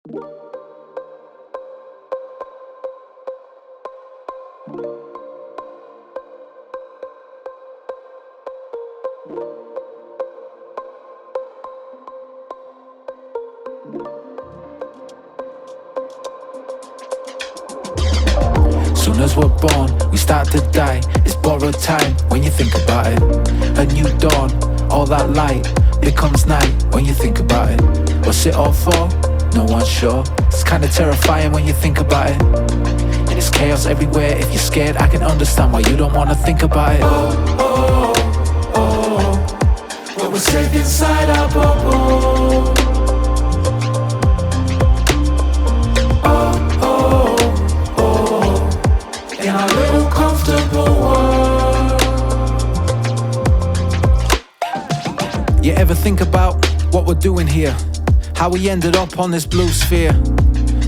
Soon as we're born, we start to die. It's borrowed time when you think about it. A new dawn, all that light becomes night when you think about it. What's it all for? No one's sure. It's kinda terrifying when you think about it. And it's chaos everywhere. If you're scared, I can understand why you don't wanna think about it. But we're safe inside our bubble. In our little comfortable world. You ever think about what we're doing here? How we ended up on this blue sphere?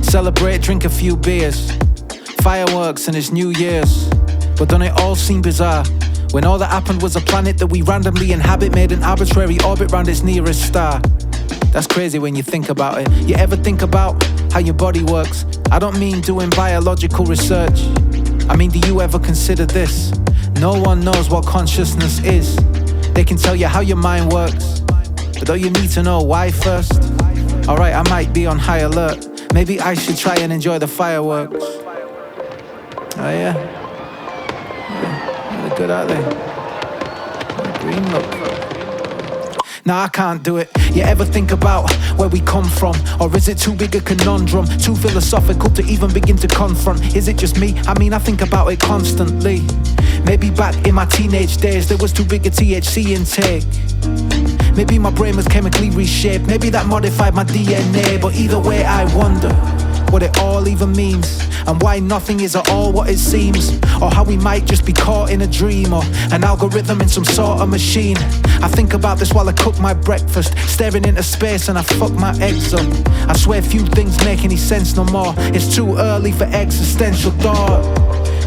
Celebrate, drink a few beers, fireworks and it's New Year's. But don't it all seem bizarre? When all that happened was a planet that we randomly inhabit made an arbitrary orbit round its nearest star. That's crazy when you think about it. You ever think about how your body works? I don't mean doing biological research. I mean, do you ever consider this? No one knows what consciousness is. They can tell you how your mind works, but don't you need to know why first? Alright, I might be on high alert. Maybe I should try and enjoy the fireworks. Oh yeah? They're good, aren't they? Green look. Nah, I can't do it. You ever think about where we come from? Or is it too big a conundrum? Too philosophical to even begin to confront? Is it just me? I mean, I think about it constantly. Maybe back in my teenage days there was too big a THC intake. Maybe my brain was chemically reshaped. Maybe that modified my DNA. But either way I wonder what it all even means, and why nothing is at all what it seems, or how we might just be caught in a dream, or an algorithm in some sort of machine. I think about this while I cook my breakfast, staring into space and I fuck my eggs up. I swear few things make any sense no more. It's too early for existential thought,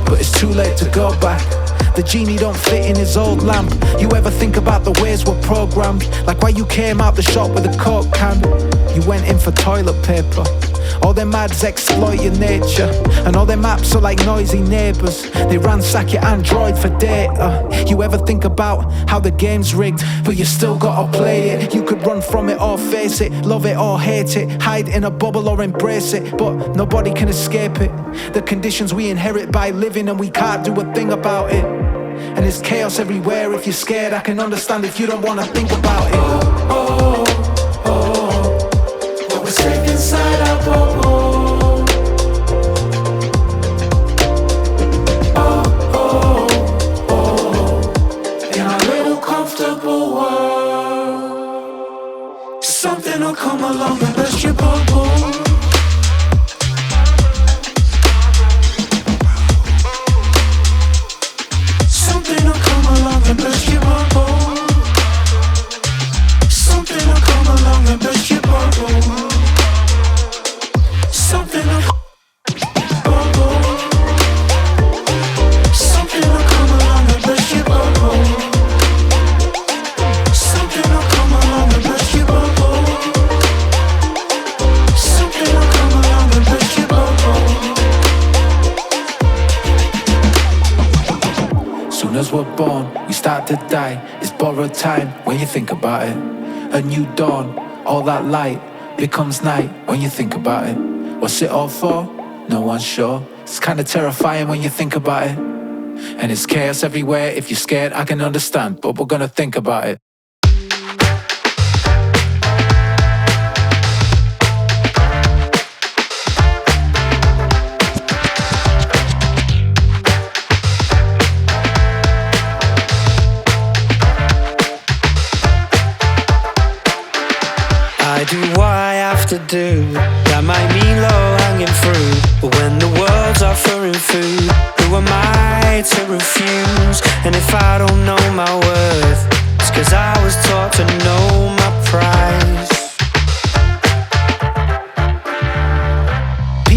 but it's too late to go back. The genie don't fit in his old lamp. You ever think about the ways we're programmed? Like why you came out the shop with a Coke can. You went in for toilet paper. All them ads exploit your nature, and all them apps are like noisy neighbours. They ransack your Android for data. You ever think about how the game's rigged, but you still gotta play it? You could run from it or face it, love it or hate it, hide in a bubble or embrace it, but nobody can escape it. The conditions we inherit by living, and we can't do a thing about it. And there's chaos everywhere. If you're scared, I can understand if you don't wanna think about it. But we're safe inside our bubble. In our little comfortable world. Something will come along and burst your bubble. We're born, we start to die. It's borrowed time when you think about it. A new dawn, all that light becomes night when you think about it. What's it all for? No one's sure. It's kinda terrifying when you think about it. And it's chaos everywhere. If you're scared, I can understand, but we're gonna think about it. I do what I have to do. That might mean low hanging fruit, but when the world's offering food, who am I to refuse? And if I don't know my worth, it's 'cause I was taught to know my price.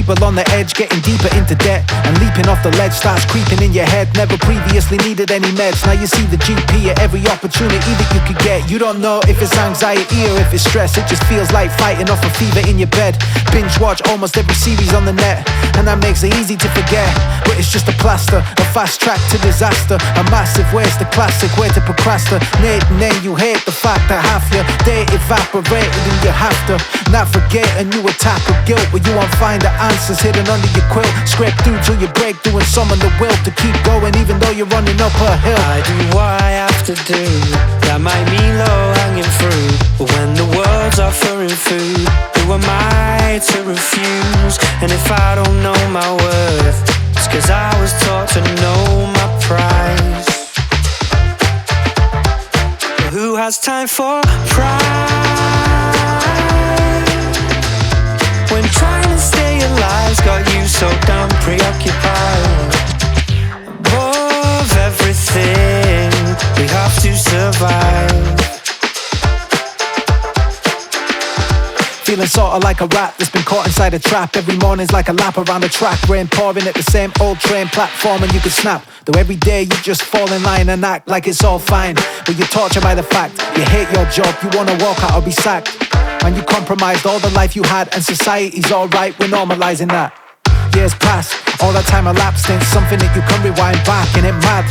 people on the edge, getting deeper into debt, and leaping off the ledge starts creeping in your head. Never previously needed any meds, now you see the GP at every opportunity that you could get. You don't know if it's anxiety or if it's stress, it just feels like fighting off a fever in your bed. Binge watch almost every series on the net, and that makes it easy to forget, but it's just a plaster, a fast track to disaster, a massive waste, a classic way to procrastinate. And then you hate the fact that half your day evaporated, and you have to navigate a new attack of guilt where you won't find the answers hidden under your quilt. Scrape through till you break through and summon the will to keep going even though you're running up a hill. I do what I have to do, that might mean low hanging fruit, but when the world's offering food, who am I to refuse? And if I don't know my worth, it's 'cause I was taught to know my price. But who has time for pride when trying to stay alive's got you so damn preoccupied? Above everything, we have to survive. Feeling sorta like a rat that's been caught inside a trap. Every morning's like a lap around the track, rain pouring at the same old train platform, and you can snap. Though every day you just fall in line and act like it's all fine, but you're tortured by the fact you hate your job, you wanna walk out or be sacked. And you compromised all the life you had, and society's alright, we're normalising that. Years pass, all that time elapsed ain't something that you can rewind back, and it mad.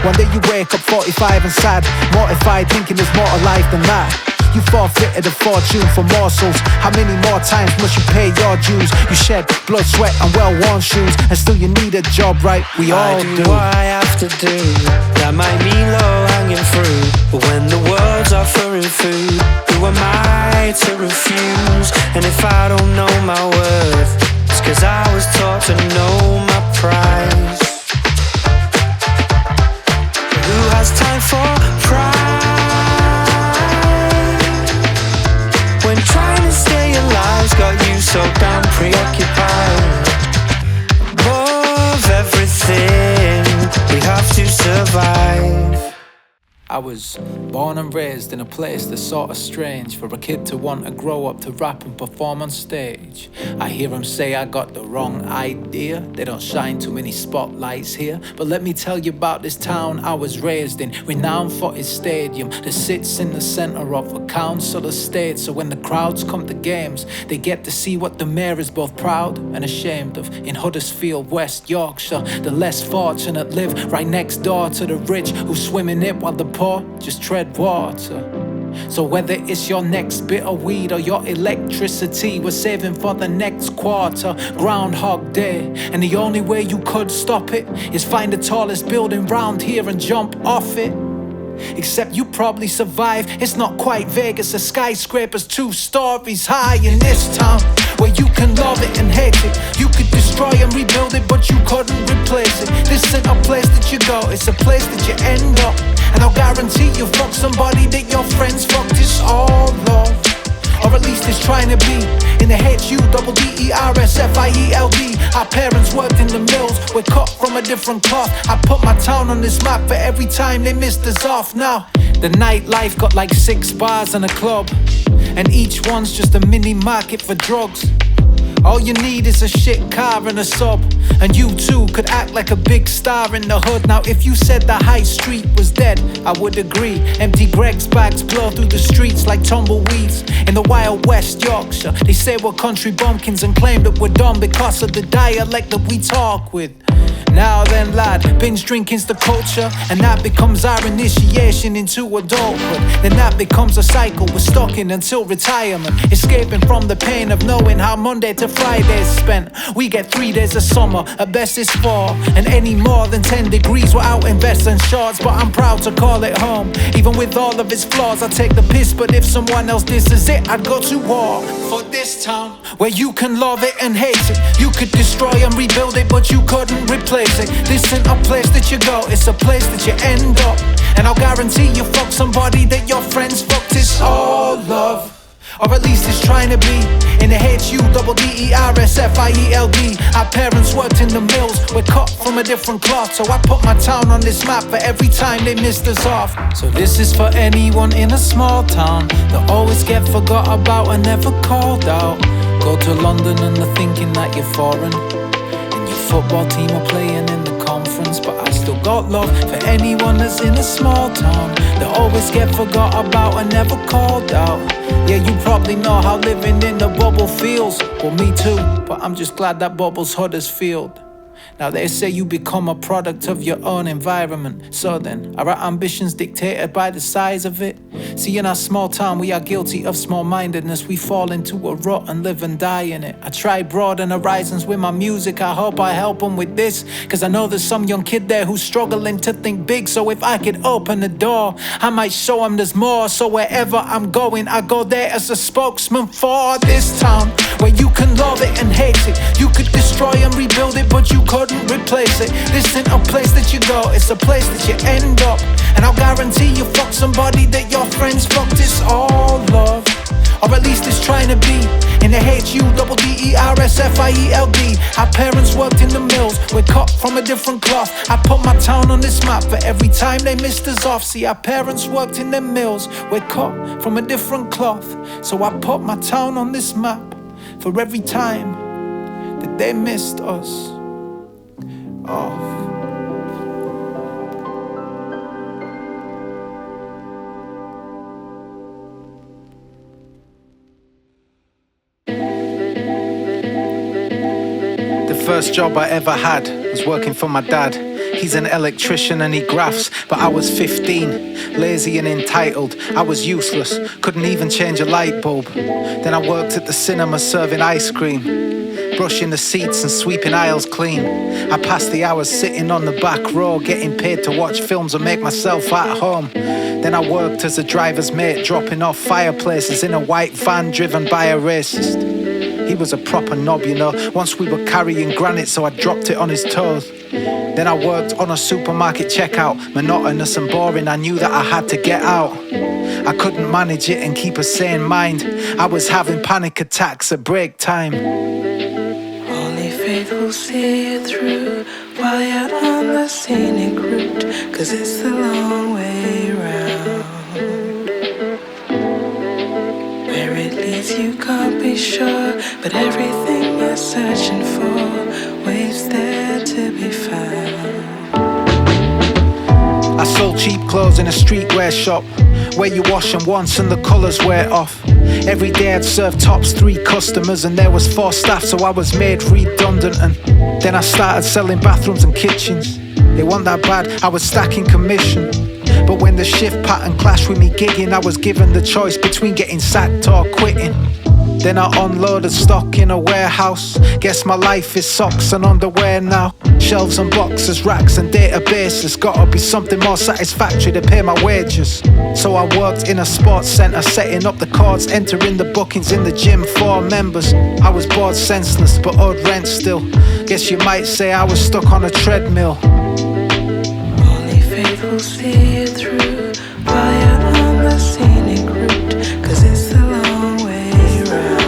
One day you wake up 45 and sad, mortified, thinking there's more to life than that. You forfeited a fortune for morsels. How many more times must you pay your dues? You shed blood, sweat and well-worn shoes, and still you need a job, right? We all do. I do what I have to do, that might mean low-hanging fruit, but when the world's offering food, who am I to refuse? And if I don't know my worth, it's 'cause I was taught to know my price. Who has time for pride when trying to stay alive's got you so damn preoccupied? Above everything, we have to survive. I was born and raised in a place that's sorta strange for a kid to want to grow up to rap and perform on stage. I hear them say I got the wrong idea, they don't shine too many spotlights here. But let me tell you about this town I was raised in, renowned for its stadium that sits in the centre of a council estate. So when the crowds come to games, they get to see what the mayor is both proud and ashamed of. In Huddersfield, West Yorkshire, the less fortunate live right next door to the rich who swim in it while the poor just tread water. So whether it's your next bit of weed or your electricity, we're saving for the next quarter. Groundhog Day, and the only way you could stop it is find the tallest building round here and jump off it. Except you probably survive, it's not quite Vegas, a skyscraper's 2 stories high in this town, where you can love it and hate it. You could destroy and rebuild it, but you couldn't replace it. This ain't a place that you go, it's a place that you end up. And I'll guarantee you fuck somebody that your friends fucked. It's all love, or at least it's trying to be. In the HUDDERSFIELD, our parents worked in the mills, we're cut from a different cloth. I put my town on this map for every time they missed us off. Now the nightlife got like 6 bars and a club, and each one's just a mini market for drugs. All you need is a shit car and a sub, and you too could act like a big star in the hood. Now if you said the high street was dead, I would agree. Empty Greg's bags blow through the streets like tumbleweeds. In the wild West Yorkshire, they say we're country bumpkins and claim that we're dumb because of the dialect that we talk with. Now then lad, binge drinking's the culture, and that becomes our initiation into adulthood. Then that becomes a cycle we're stuck in until retirement, escaping from the pain of knowing how Monday to Friday's spent. We get 3 days of summer, at best it's 4, and any more than 10 degrees we're out in vests and shorts. But I'm proud to call it home, even with all of its flaws. I take the piss, but if someone else disses it, I'd go to war for this town, where you can love it and hate it. You could destroy and rebuild it, but you couldn't replace it. This ain't a place that you go, it's a place that you end up. And I'll guarantee you fuck somebody that your friends fucked. It's all love, or at least it's trying to be. In the HUDDERSFIELD. Our parents worked in the mills, we're cut from a different cloth. So I put my town on this map for every time they missed us off. So this is for anyone in a small town that always get forgot about and never called out. Go to London and they're thinking that you're foreign, and your football team are playing in the conference. But I still got love for anyone that's in a small town that always get forgot about and never called out. Yeah, you probably know how living in the bubble feels. Well, me too, but I'm just glad that bubble's hot as field. Now they say you become a product of your own environment. So then, are our ambitions dictated by the size of it? See, in our small town we are guilty of small-mindedness. We fall into a rut and live and die in it. I try broaden horizons with my music. I hope I help them with this, cause I know there's some young kid there who's struggling to think big. So if I could open the door, I might show them there's more. So wherever I'm going, I go there as a spokesman for this town, where you can love it and hate it. You could destroy and rebuild it, but you couldn't replace it. This isn't a place that you go, it's a place that you end up. And I'll guarantee you fuck somebody that your friends fucked. It's all love, or at least it's trying to be. In the HUDDERSFIELD. Our parents worked in the mills, we're cut from a different cloth. I put my town on this map for every time they missed us off. See, our parents worked in the mills, we're cut from a different cloth. So I put my town on this map for every time that they missed us off. The first job I ever had was working for my dad. He's an electrician and he grafts, but I was 15, lazy and entitled. I was useless, couldn't even change a light bulb. Then I worked at the cinema serving ice cream, brushing the seats and sweeping aisles clean. I passed the hours sitting on the back row, getting paid to watch films and make myself at home. Then I worked as a driver's mate, dropping off fireplaces in a white van driven by a racist. He was a proper knob, you know. Once we were carrying granite, so I dropped it on his toes. Then I worked on a supermarket checkout, monotonous and boring. I knew that I had to get out. I couldn't manage it and keep a sane mind. I was having panic attacks at break time. Only faith will see you through while you're on the scenic route, cause it's the long way round. Where it leads you can't be sure, but everything you're searching for waits there to be found. I sold cheap clothes in a streetwear shop, where you wash them once and the colours wear off. Every day I'd serve tops 3 customers, and there was 4 staff, so I was made redundant. And then I started selling bathrooms and kitchens. It wasn't that bad, I was stacking commission. But when the shift pattern clashed with me gigging, I was given the choice between getting sacked or quitting. Then I unloaded stock in a warehouse. Guess my life is socks and underwear now. Shelves and boxes, racks and databases. Gotta be something more satisfactory to pay my wages. So I worked in a sports centre, setting up the courts, entering the bookings in the gym for members. I was bored senseless but owed rent still. Guess you might say I was stuck on a treadmill. Only faith will see you through while you're on the scenic route, cause it's the long way round.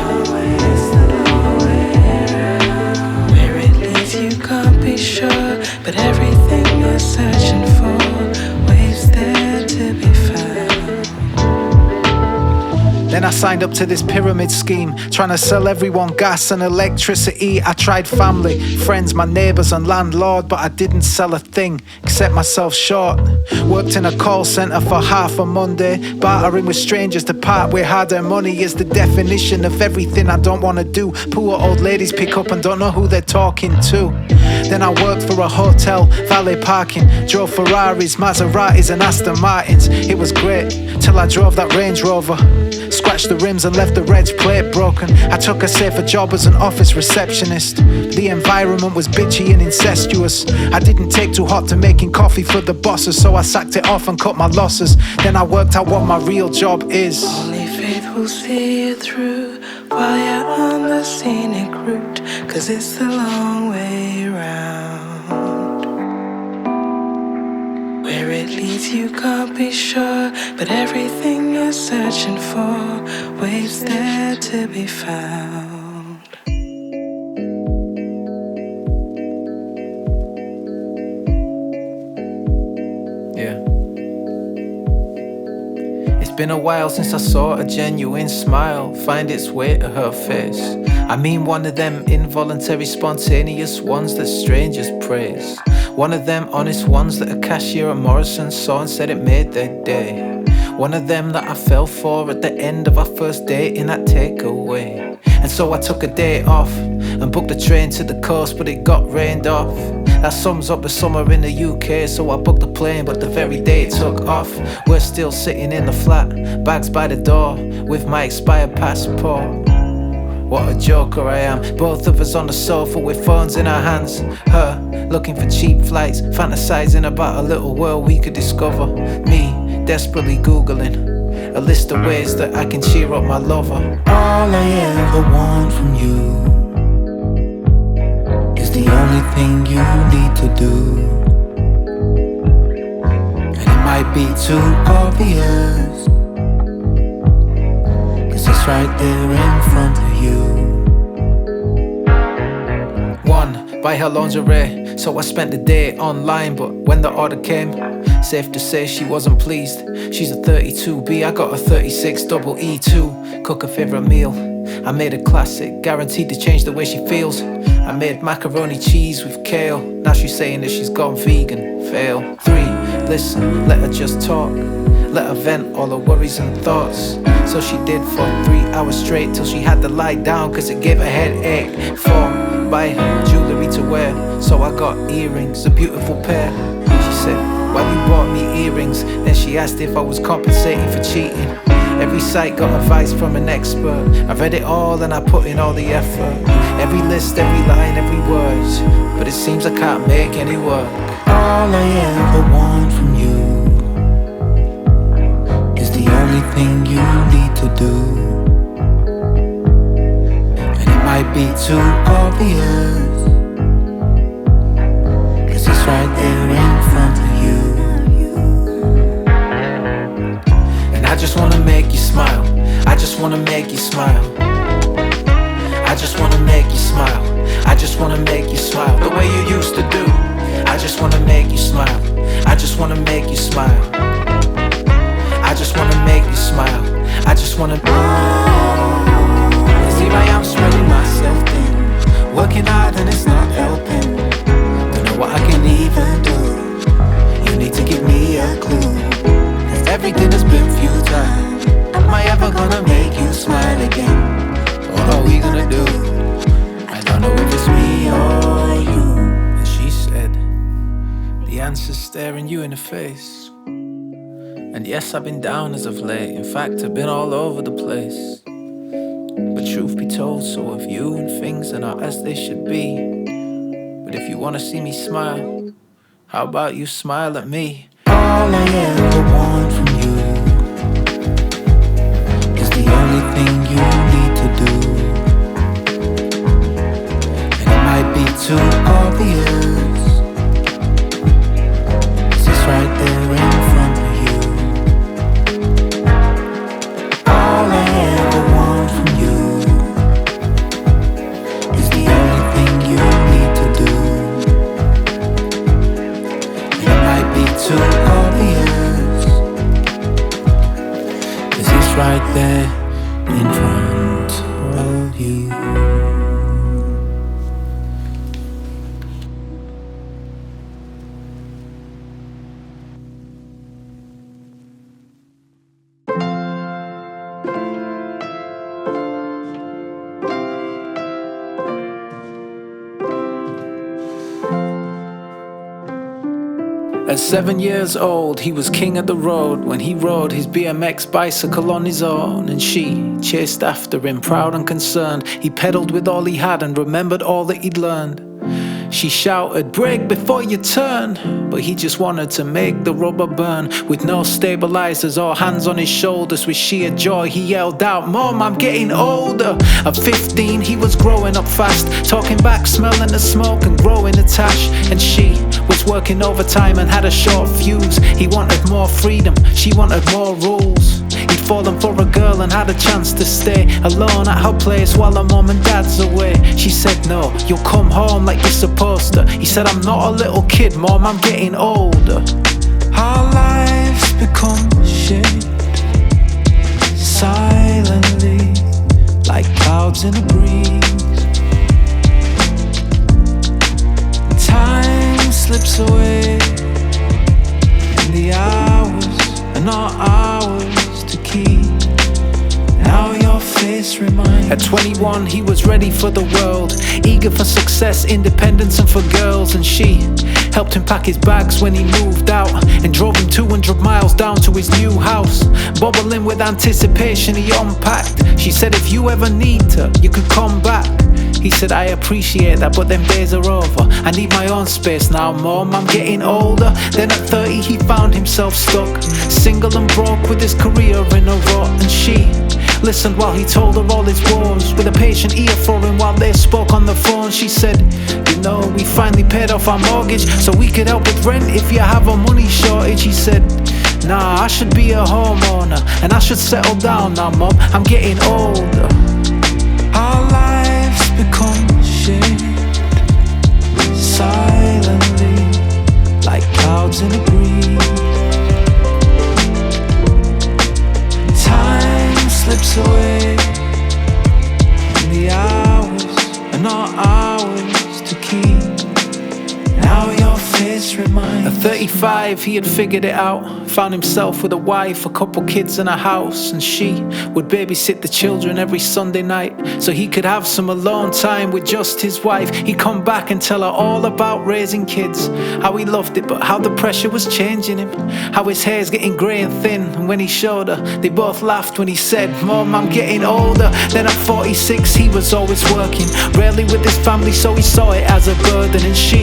Where it leads you can't be sure, but everything you're searching for waits there to be found. Then I signed up to this pyramid scheme, trying to sell everyone gas and electricity. I tried family, friends, my neighbours and landlord, but I didn't sell a thing, except myself short. Worked in a call centre for half a Monday, bartering with strangers to part with hard-earned money is the definition of everything I don't want to do. Poor old ladies pick up and don't know who they're talking to. Then I worked for a hotel, valet parking, drove Ferraris, Maseratis and Aston Martins. It was great, till I drove that Range Rover, scratched the rims and left the reg plate broken. I took a safer job as an office receptionist. The environment was bitchy and incestuous. I didn't take too hot to making coffee for the bosses, so I sacked it off and cut my losses. Then I worked out what my real job is. Only faith will see you through while you're on the scenic route, cause it's the long way round. Where it leads place you can't be sure, but everything you're searching for waits there to be found. Yeah. It's been a while since I saw a genuine smile find its way to her face. I mean one of them involuntary, spontaneous ones that strangers praise. One of them honest ones that a cashier at Morrison saw and said it made their day. One of them that I fell for at the end of our first date in that takeaway. And so I took a day off and booked a train to the coast, but it got rained off. That sums up the summer in the UK, so I booked the plane, but the very day it took off, we're still sitting in the flat, bags by the door, with my expired passport. What a joker I am, both of us on the sofa with phones in our hands. Her, looking for cheap flights, fantasizing about a little world we could discover. Me, desperately Googling a list of ways that I can cheer up my lover. All I ever want from you is the only thing you need to do. And it might be too obvious, 'cause it's right there in front of you. One, buy her lingerie, so I spent the day online, but when the order came, safe to say she wasn't pleased. She's a 32B, I got a 36 double E2. Cook her favourite meal, I made a classic, guaranteed to change the way she feels. I made macaroni cheese with kale, now she's saying that she's gone vegan. Fail. 3, listen, let her just talk, let her vent all her worries and thoughts. So she did for 3 hours straight, till she had to lie down cause it gave her headache. 4, buy her jewellery to wear, so I got earrings, a beautiful pair. She said, why you bought me earrings? Then she asked if I was compensating for cheating. Every site got advice from an expert. I read it all and I put in all the effort. Every list, every line, every word, but it seems I can't make any work. All I ever want from you is the only thing you need to do. And it might be too obvious, 'cause it's right there in front of you. And I just wanna make you smile, I just wanna make you smile, I just wanna make you smile, I just wanna make you smile the way you used to do. I just wanna make you smile, I just wanna make you smile, I just wanna make you smile, I just wanna. Cause here I am spreading myself thin, working hard and it's not helping. Don't know what I can even do, you need to give me a clue. Cause everything has been futile, am I ever gonna make you smile again? What are we gonna do? I don't know if it's me or you. And she said, the answer's staring you in the face. And yes, I've been down as of late, in fact I've been all over the place. But truth be told, so have you, and things are not as they should be. But if you wanna see me smile, how about you smile at me? All I ever want from you is the only thing you need to do. And it might be too obvious, 'cause it's right there in front of you. All I ever want from you is the only thing you need to do. And it might be too obvious, 'cause it's right there in front of you. At 7 years old, he was king of the road when he rode his BMX bicycle on his own. And she chased after him, proud and concerned. He pedaled with all he had and remembered all that he'd learned. She shouted, "Brake before you turn." But he just wanted to make the rubber burn. With no stabilizers or hands on his shoulders, with sheer joy he yelled out, "Mom, I'm getting older." At 15 he was growing up fast, talking back, smelling the smoke and growing a tash. And she was working overtime and had a short fuse. He wanted more freedom, she wanted more rules. He'd fallen for a girl and had a chance to stay alone at her place while her mom and dad's away. She said, "No, you'll come home like you're supposed to." He said, "I'm not a little kid, Mom, I'm getting older." Our lives become shaped silently, like clouds in a breeze. Time slips away, and the hours are not ours to keep. Now your face reminds. At 21 he was ready for the world, eager for success, independence and for girls. And she helped him pack his bags when he moved out, and drove him 200 miles down to his new house. Bubbling with anticipation he unpacked. She said, "If you ever need to, you could come back." He said, "I appreciate that, but them days are over. I need my own space now, Mom, I'm getting older." Then at 30 he found himself stuck, single and broke, with his career in a rut. And she listened while he told her all his woes, with a patient ear for him while they spoke on the phone. She said, "You know, we finally paid off our mortgage, so we could help with rent if you have a money shortage." He said, "Nah, I should be a homeowner, and I should settle down now, Mom, I'm getting older." Our lives become shaped silently, like clouds in a breeze. Time slips away, and the hours are not ours to keep. Now your face reminds. At 35 he had figured it out, found himself with a wife, a couple kids and a house. And she would babysit the children every Sunday night, so he could have some alone time with just his wife. He'd come back and tell her all about raising kids, how he loved it but how the pressure was changing him, how his hair's getting grey and thin. And when he showed her, they both laughed when he said, "Mom, I'm getting older." Then at 46 he was always working, rarely with his family, so he saw it as a burden. And she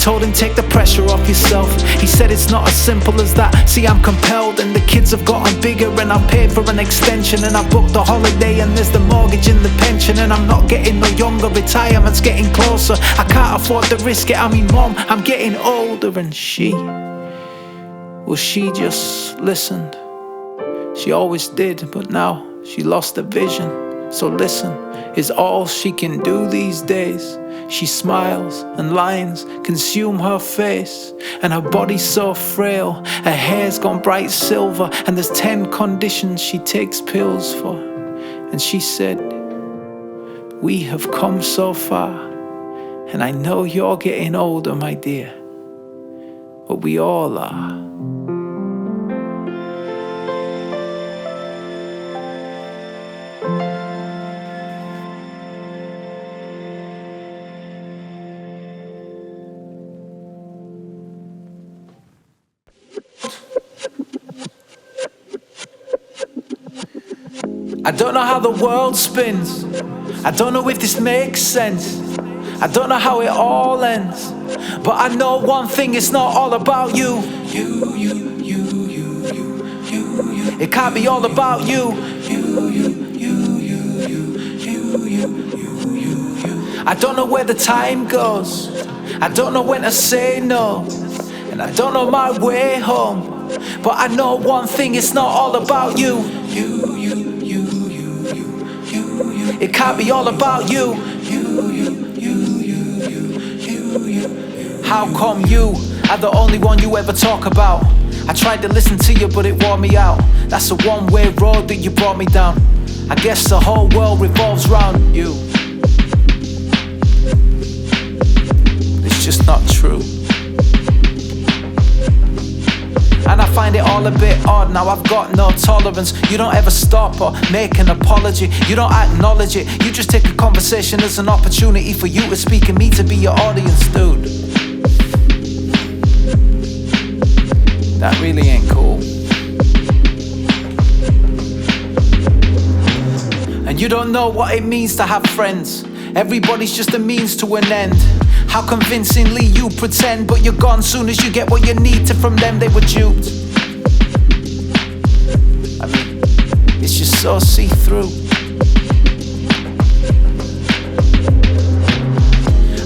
told him, "Take the pressure off yourself." He said, "It's not as simple as that. See, I'm compelled, and the kids have gotten bigger, and I've paid for an extension, and I've booked a holiday, and there's the mortgage and the pension, and I'm not getting no younger, retirement's getting closer. I can't afford to risk it. I mean, Mom, I'm getting older." And she, well, she just listened. She always did, but now she lost the vision. So listen is all she can do these days. She smiles and lines consume her face, and her body's so frail, her hair's gone bright silver, and there's 10 conditions she takes pills for. And she said, "We have come so far, and I know you're getting older, my dear, but we all are." I don't know how the world spins. I don't know if this makes sense. I don't know how it all ends. But I know one thing, it's not all about you. It can't be all about you. I don't know where the time goes. I don't know when to say no, and I don't know my way home. But I know one thing, it's not all about you. It can't be all about you. How come you are the only one you ever talk about? I tried to listen to you, but it wore me out. That's a one-way road that you brought me down. I guess the whole world revolves around you. It's just not true. And I find it all a bit odd. Now I've got no tolerance. You don't ever stop or make an apology. You don't acknowledge it. You just take a conversation as an opportunity for you to speak and me to be your audience, dude. That really ain't cool. And you don't know what it means to have friends. Everybody's just a means to an end. How convincingly you pretend, but you're gone soon as you get what you need to from them. They were duped. I mean, it's just so see-through.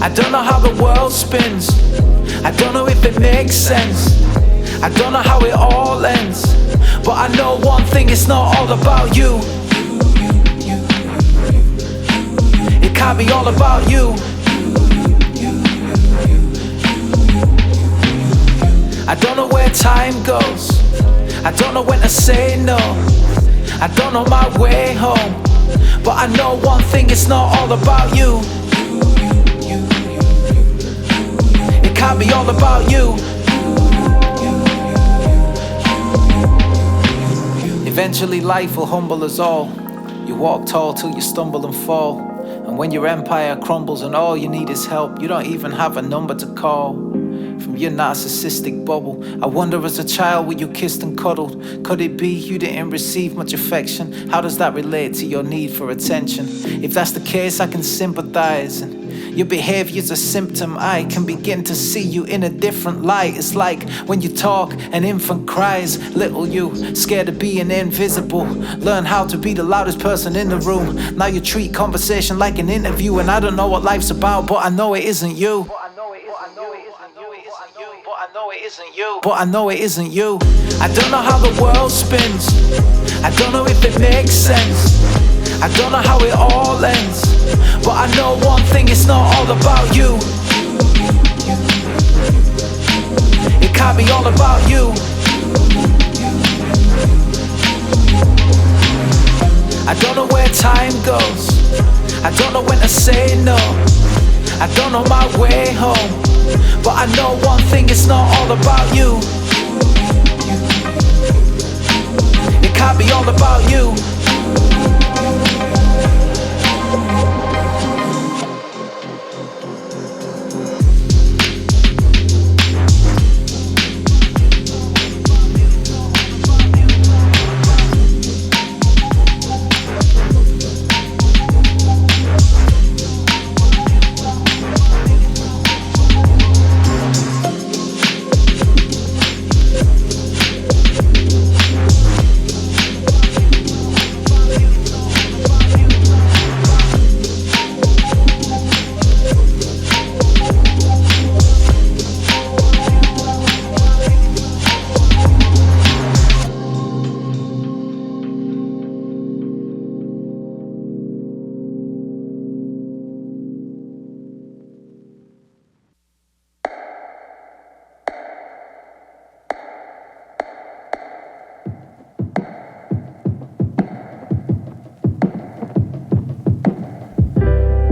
I don't know how the world spins. I don't know if it makes sense. I don't know how it all ends. But I know one thing, it's not all about you. It can't be all about you. I don't know where time goes. I don't know when to say no. I don't know my way home. But I know one thing, it's not all about you. It can't be all about you. Eventually life will humble us all. You walk tall till you stumble and fall. And when your empire crumbles and all you need is help, you don't even have a number to call. From your narcissistic bubble, I wonder as a child were you kissed and cuddled? Could it be you didn't receive much affection? How does that relate to your need for attention? If that's the case, I can sympathize. And your behavior's a symptom. I can begin to see you in a different light. It's like when you talk, an infant cries. Little you, scared of being invisible. Learn how to be the loudest person in the room. Now you treat conversation like an interview. And I don't know what life's about, but I know it isn't you. But I know it isn't you. I don't know how the world spins. I don't know if it makes sense. I don't know how it all ends. But I know one thing, it's not all about you. It can't be all about you. I don't know where time goes. I don't know when to say no. I don't know my way home. But I know one thing, it's not all about you. It can't be all about you.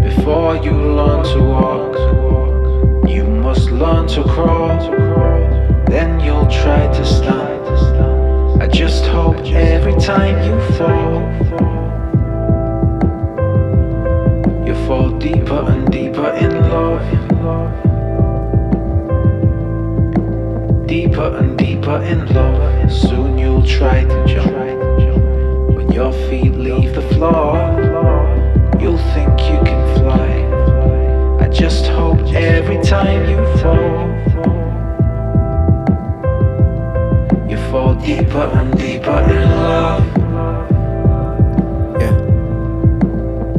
Before you learn to walk, you must learn to crawl. Then you'll try to stand. I just hope every time you fall, you fall deeper and deeper in love. Deeper and deeper in love. Soon you'll try to jump. When your feet leave the floor, you'll think you can fly. I just hope every time you fall, you fall deeper and deeper in love. Yeah.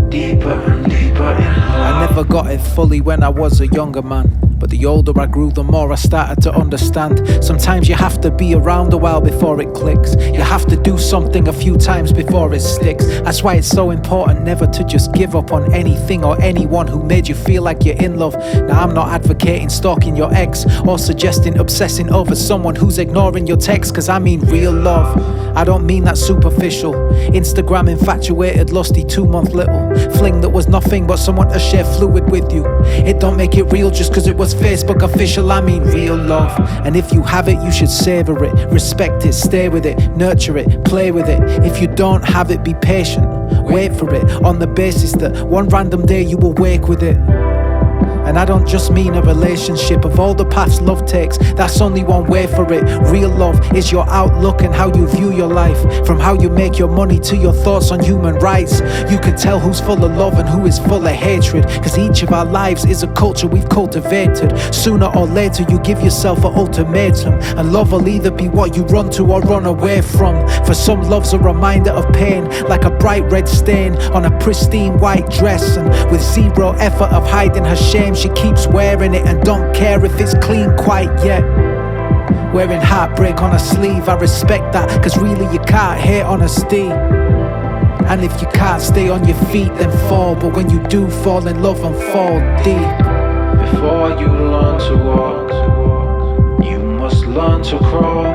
Deeper and deeper in love. I never got it fully when I was a younger man. But the older I grew, the more I started to understand. Sometimes you have to be around a while before it clicks. You have to do something a few times before it sticks. That's why it's so important never to just give up on anything or anyone who made you feel like you're in love. Now I'm not advocating stalking your ex or suggesting obsessing over someone who's ignoring your text, cause I mean real love. I don't mean that superficial Instagram infatuated lusty 2-month little fling that was nothing but someone to share fluid with you. It don't make it real just cause it was Facebook official. I mean real love. And if you have it, you should savor it, respect it, stay with it, nurture it, play with it. If you don't have it, be patient, wait for it, on the basis that one random day you will wake with it. And I don't just mean a relationship. Of all the paths love takes, that's only one way for it. Real love is your outlook and how you view your life. From how you make your money to your thoughts on human rights. You can tell who's full of love and who is full of hatred, cause each of our lives is a culture we've cultivated. Sooner or later you give yourself an ultimatum, and love will either be what you run to or run away from. For some, love's a reminder of pain, like a bright red stain on a pristine white dress. And with zero effort of hiding her shame, she keeps wearing it and don't care if it's clean quite yet. Wearing heartbreak on her sleeve, I respect that, cause really you can't hate honesty. And if you can't stay on your feet, then fall. But when you do fall in love and fall deep, before you learn to walk, you must learn to crawl.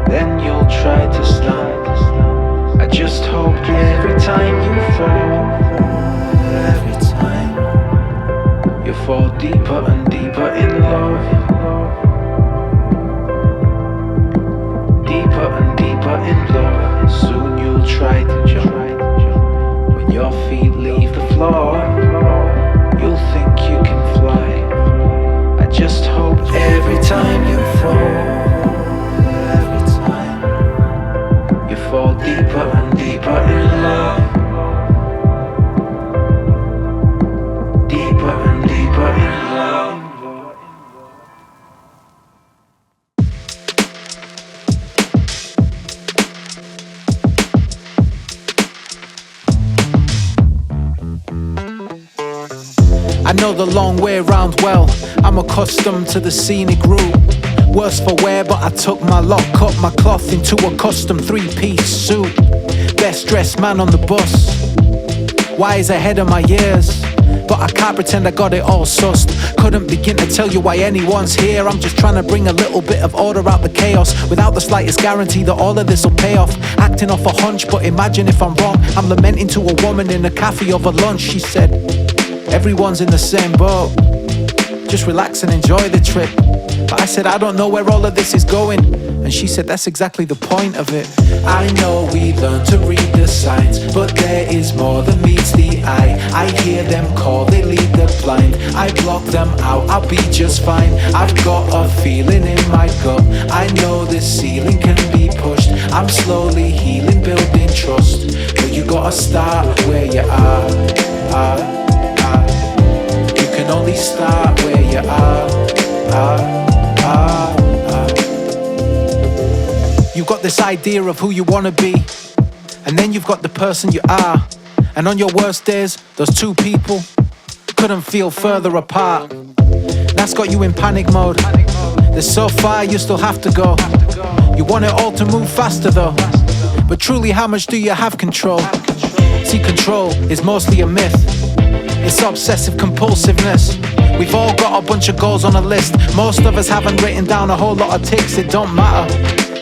Then you'll try to stand. I just hope every time you fall, every time you fall deeper and deeper in love. Deeper and deeper in love. Soon you'll try to jump. When your feet leave the floor, you'll think you can fly. I just hope every time you fall, every time you fall deeper and deeper in love. Deeper and deeper in love. I know the long way round well, I'm accustomed to the scenic route. Worse for wear, but I took my lot, cut my cloth into a custom three-piece suit. Best dressed man on the bus, wise ahead of my years. But I can't pretend I got it all sussed. Couldn't begin to tell you why anyone's here. I'm just trying to bring a little bit of order out the chaos, without the slightest guarantee that all of this will pay off. Acting off a hunch, but imagine if I'm wrong. I'm lamenting to a woman in a cafe over lunch. She said, everyone's in the same boat, just relax and enjoy the trip. But I said, I don't know where all of this is going. And she said, that's exactly the point of it. I know we learn to read the signs, but there is more than meets the eye. I hear them call, they lead the blind. I block them out, I'll be just fine. I've got a feeling in my gut, I know the ceiling can be pushed. I'm slowly healing, building trust. But you gotta start where you are. You can only start where you are. You've got this idea of who you wanna be, and then you've got the person you are. And on your worst days, those two people couldn't feel further apart. That's got you in panic mode. There's so far you still have to go. You want it all to move faster though, but truly how much do you have control? See, control is mostly a myth. It's obsessive compulsiveness. We've all got a bunch of goals on a list. Most of us haven't written down a whole lot of ticks. It don't matter,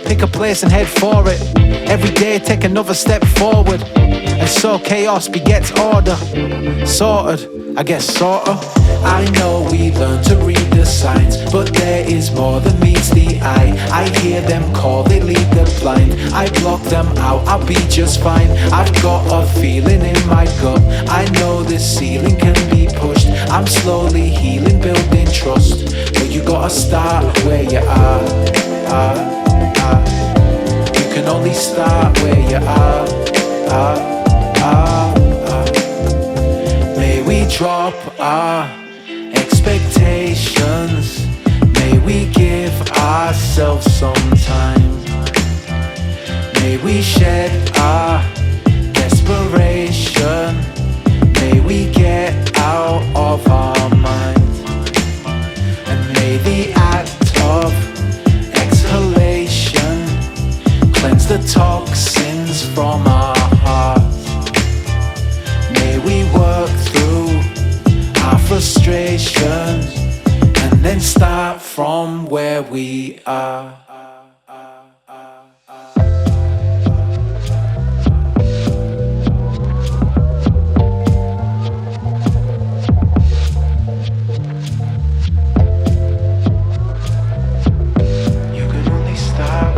pick a place and head for it. Every day take another step forward, and so chaos begets order. Sorted, I guess sorta. I know we learn to read the signs, but there is more than meets the eye. I hear them call, they lead the blind. I block them out, I'll be just fine. I've got a feeling in my gut, I know the ceiling can be pushed. I'm slowly healing, building trust. But you gotta start where you are. You can only start where you are. May we drop our expectations. May we give ourselves some time. May we shed our desperation. May we get out of our minds. And may the act of exhalation cleanse the toxins from our hearts. May we work through our frustrations and then start from where we are. You can only start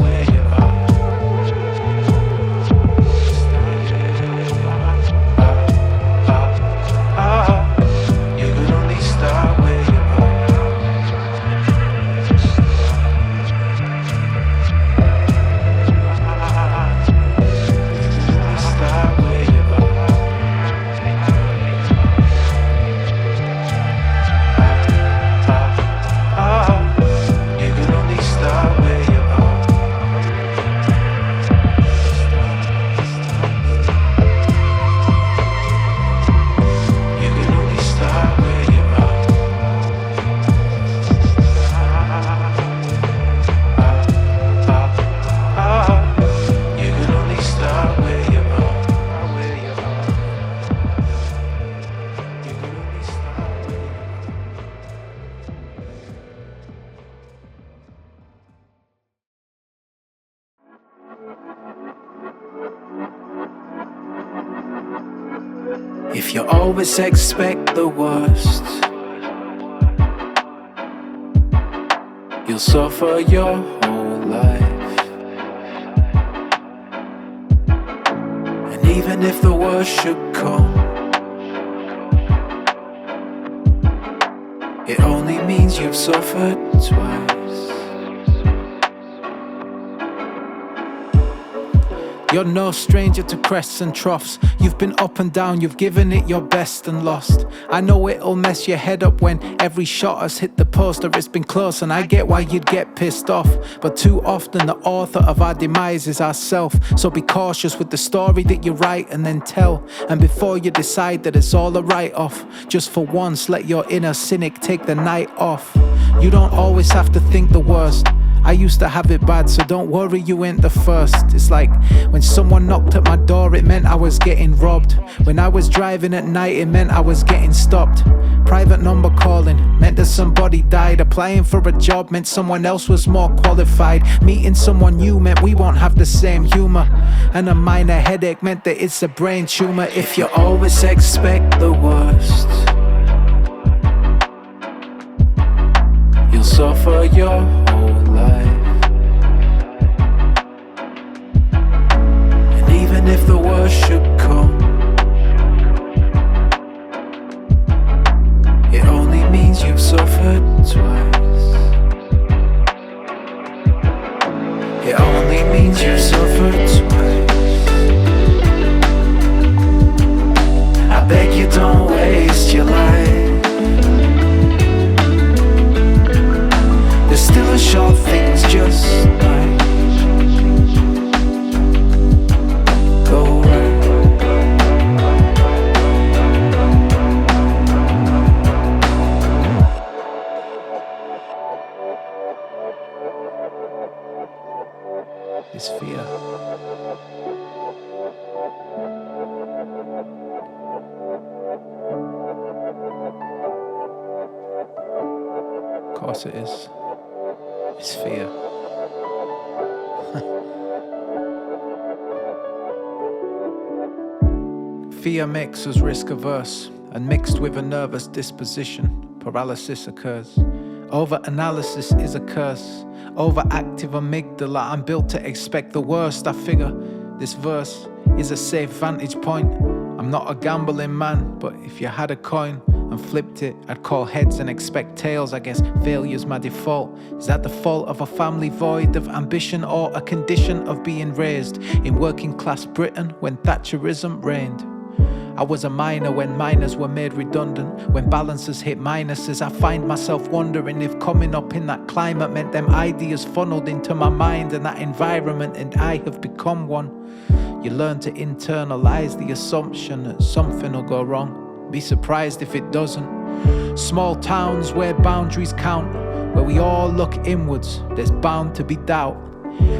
If you always expect the worst, you'll suffer your whole life. And even if the worst should come, it only means you've suffered twice. You're no stranger to crests and troughs. You've been up and down, you've given it your best and lost. I know it'll mess your head up when every shot has hit the post or it's been close, and I get why you'd get pissed off. But too often the author of our demise is ourself. So be cautious with the story that you write and then tell. And before you decide that it's all a write-off, just for once let your inner cynic take the night off. You don't always have to think the worst. I used to have it bad, so don't worry, you ain't the first. It's like when someone knocked at my door, it meant I was getting robbed. When I was driving at night, it meant I was getting stopped. Private number calling meant that somebody died. Applying for a job meant someone else was more qualified. Meeting someone new meant we won't have the same humor. And a minor headache meant that it's a brain tumor. If you always expect the worst, you'll suffer your whole life. And even if the worst should come, it only means you've suffered twice. It only means you've suffered twice. I beg you, don't waste your life. There's still a short things just might go right. It's fear. Of course it is. It's fear. Fear makes us risk averse, and mixed with a nervous disposition, paralysis occurs. Over-analysis is a curse. Overactive amygdala, I'm built to expect the worst. I figure this verse is a safe vantage point. I'm not a gambling man, but if you had a coin and flipped it, I'd call heads and expect tails. I guess failure's my default. Is that the fault of a family void of ambition, or a condition of being raised in working class Britain when Thatcherism reigned? I was a miner when miners were made redundant. When balances hit minuses, I find myself wondering if coming up in that climate meant them ideas funneled into my mind and that environment, and I have become one. You learn to internalize the assumption that something will go wrong. Be surprised if it doesn't. Small towns where boundaries count, where we all look inwards, there's bound to be doubt.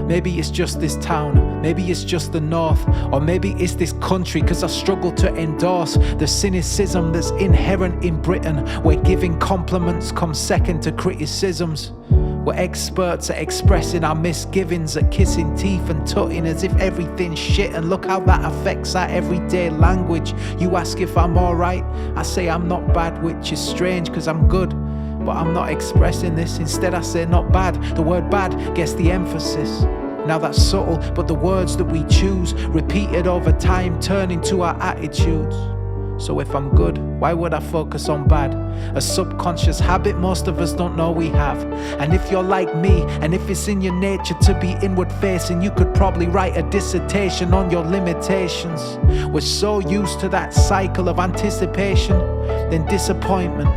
Maybe it's just this town, maybe it's just the north, or maybe it's this country, cause I struggle to endorse the cynicism that's inherent in Britain, where giving compliments comes second to criticisms. We're experts at expressing our misgivings, at kissing teeth and tutting as if everything's shit, and look how that affects our everyday language. You ask if I'm alright, I say I'm not bad, which is strange cause I'm good. But I'm not expressing this, instead I say not bad. The word bad gets the emphasis. Now that's subtle, but the words that we choose, repeated over time, turn into our attitudes. So if I'm good, why would I focus on bad? A subconscious habit most of us don't know we have. And if you're like me, and if it's in your nature to be inward facing, you could probably write a dissertation on your limitations. We're so used to that cycle of anticipation, then disappointment,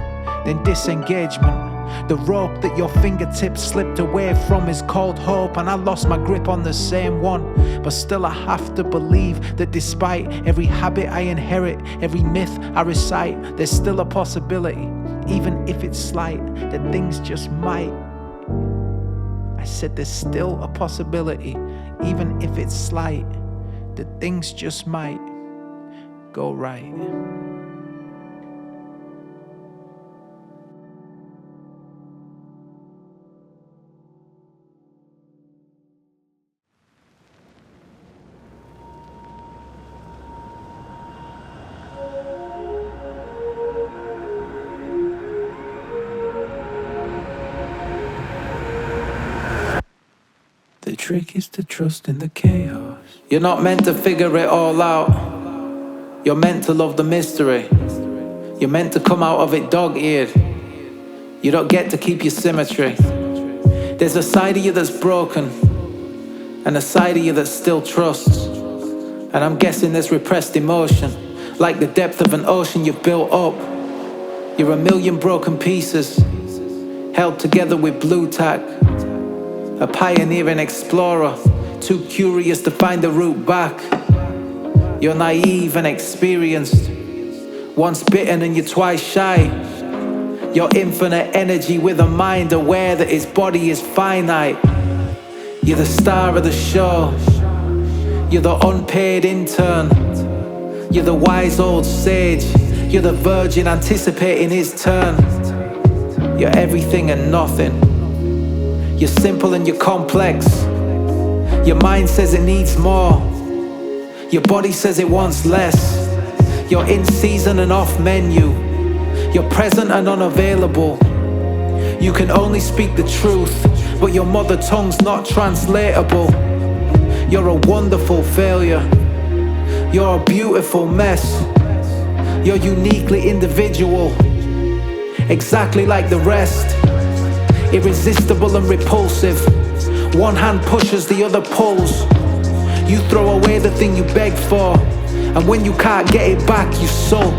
then disengagement. The rope that your fingertips slipped away from is called hope, and I lost my grip on the same one. But still I have to believe that despite every habit I inherit, every myth I recite, there's still a possibility, even if it's slight, that things just might. I said there's still a possibility, even if it's slight, that things just might go right. trick is to trust in the chaos. You're not meant to figure it all out. You're meant to love the mystery. You're meant to come out of it dog-eared. You don't get to keep your symmetry. There's a side of you that's broken and a side of you that still trusts. And I'm guessing there's repressed emotion, like the depth of an ocean you've built up. You're a million broken pieces, held together with blue tack. A pioneering explorer, too curious to find the route back. You're naive and experienced, once bitten and you're twice shy. You're infinite energy with a mind aware that its body is finite. You're the star of the show. You're the unpaid intern. You're the wise old sage. You're the virgin anticipating his turn. You're everything and nothing. You're simple and you're complex. Your mind says it needs more. Your body says it wants less. You're in season and off menu. You're present and unavailable. You can only speak the truth, but your mother tongue's not translatable. You're a wonderful failure. You're a beautiful mess. You're uniquely individual, exactly like the rest. Irresistible and repulsive. One hand pushes, the other pulls. You throw away the thing you begged for, and when you can't get it back, you sulk.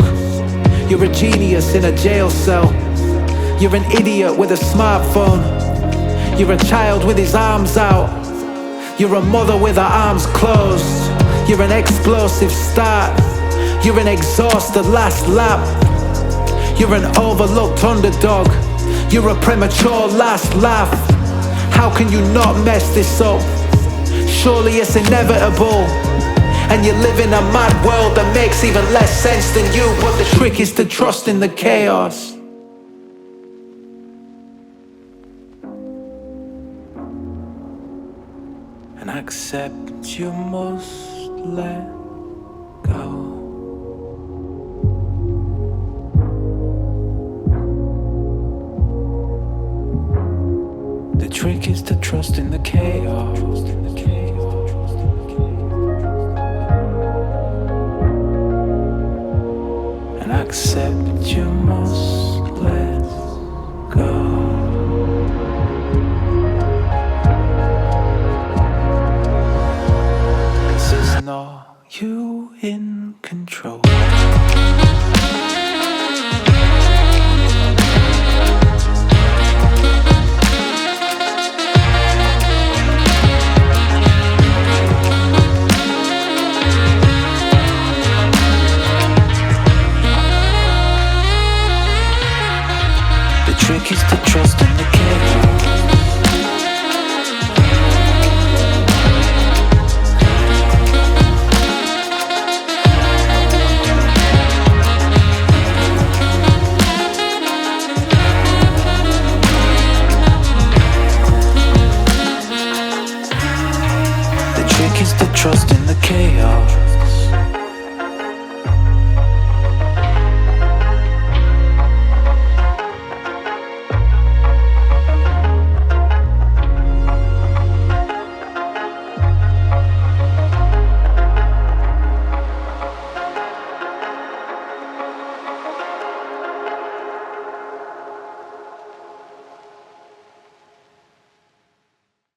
You're a genius in a jail cell. You're an idiot with a smartphone. You're a child with his arms out. You're a mother with her arms closed. You're an explosive start. You're an exhausted last lap. You're an overlooked underdog. You're a premature last laugh. How can you not mess this up? Surely it's inevitable. And you live in a mad world that makes even less sense than you. But the trick is to trust in the chaos. And accept you must let go. The trick is to trust in the chaos. And accept you must let go. 'Cause it's not you in control. The trick is to trust in the chaos.